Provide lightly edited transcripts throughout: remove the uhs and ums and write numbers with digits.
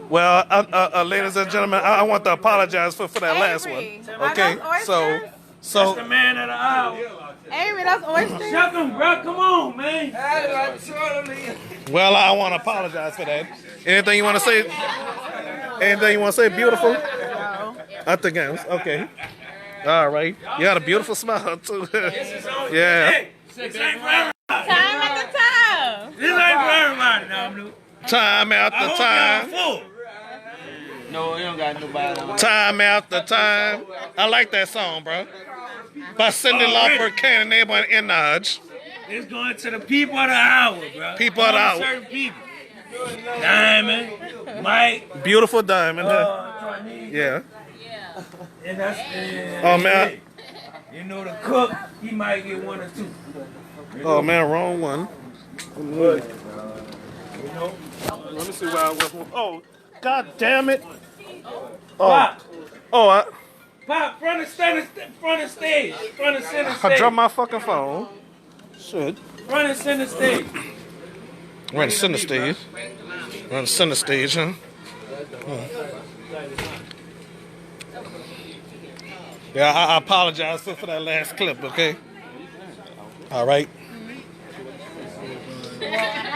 Well, ladies and gentlemen, I want to apologize for that last one. Avery, Okay, so That's the man of the hour. Avery, that's oysters. Shuck 'em, bro. Come on, man. well, I want to apologize for that. Anything you want to say? Anything you want to say? Beautiful. No. At the games. Okay. All right. You got a beautiful smile too. Yeah. Hey, this ain't for everybody. Time at the time. This ain't for everybody, now, Blue. Time I after hope time. y'all full. No, you don't got nobody on. Time after time. I like that song, bro. By Cindy Lauper, Kane and Abel and Enaj. It's going to the people of the hour, bro. People of the hour. Certain people. Diamond, Mike, Beautiful diamond. Huh? Trinese, Yeah. and that's Oh man. you know the cook, he might get one or two. Oh man, wrong one. You know, Let me see where I was. Oh, god damn it. Pop, Oh, Pop, front of stage, front of center I stage, dropped my fucking phone. Shit. front and center stage. We're in the center stage. We're in the center stage, huh? Yeah, I apologize for that last clip, okay? All right.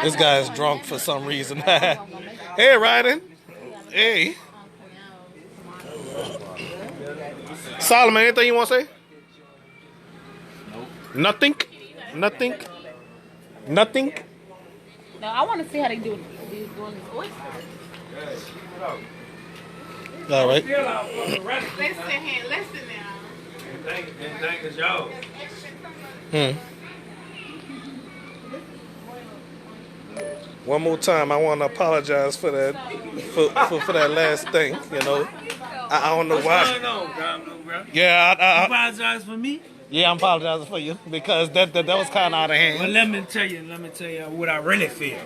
This guy is drunk for some reason. Hey, Ryden. Hey. Solomon, anything you want to say? Nothing? Nothing? Nothing? No, I want to see how they do doing these oysters. All right. Still out for the rest. Listen here, listen now. And thank us y'all. One more time, I want to apologize for that, for that last thing. You know, I don't know What's why. going on, Domino, bro? Yeah, You I, apologize for me? yeah, I'm apologizing for you because that was kind of out of Well, hand. let me tell you what I really feel.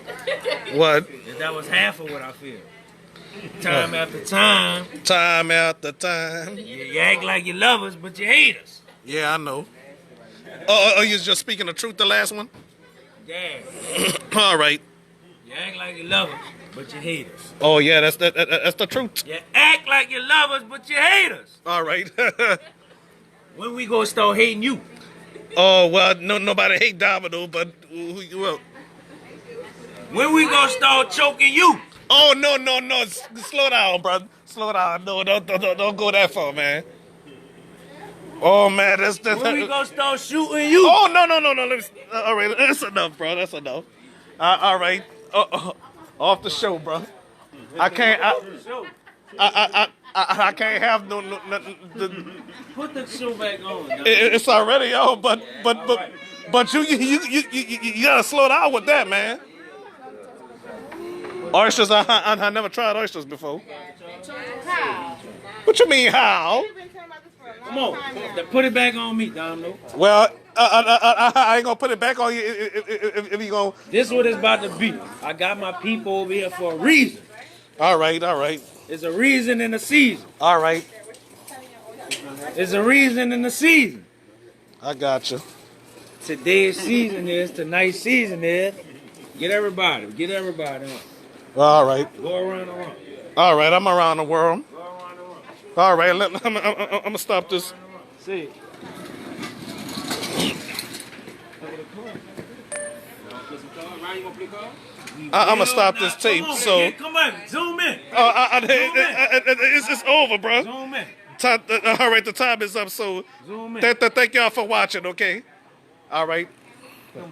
What? That was half of what I feel. Time after time, Time after time. you act like you love us, but you hate us. Yeah, I know. Oh, you just speaking the truth, the last one? Yeah. All right. You act like you love us, but you hate us. Oh, yeah, that's the truth. You act like you love us, but you hate us. All right. When we gonna start hating you? Oh, well, nobody hate Domino, but well. When we gonna start choking you? Oh, no. Slow down, bro. Slow down. No, don't go that far, man. Oh, man, that's When we gonna start shooting you? Oh, no. Let me, all right, that's enough, bro. That's enough. All right. Off the show, bro. I can't. I can't have no. Put the show back on. It's already on, but you gotta slow down with that, man. Oysters, I never tried oysters before. How? What you mean, how? You've been talking about this for a Come long on, time now. put it back on me, Domino. Well, I ain't gonna put it back on you if you gonna. This is what it's about to be. I got my people over here for a reason. All right. There's a reason in the season. All right. There's a reason in the season. I got you. Today's season is, tonight's season is. Get everybody on. All right. Go around the room. All right. I'm around the world. Go around the room. All right. I'm gonna stop this. See. I'm gonna stop this tape. Come on, So kid, come on, zoom in. it's over, bro. Zoom in. All right. The time is up. So Zoom in. thank y'all for watching. Okay. All right. Come on.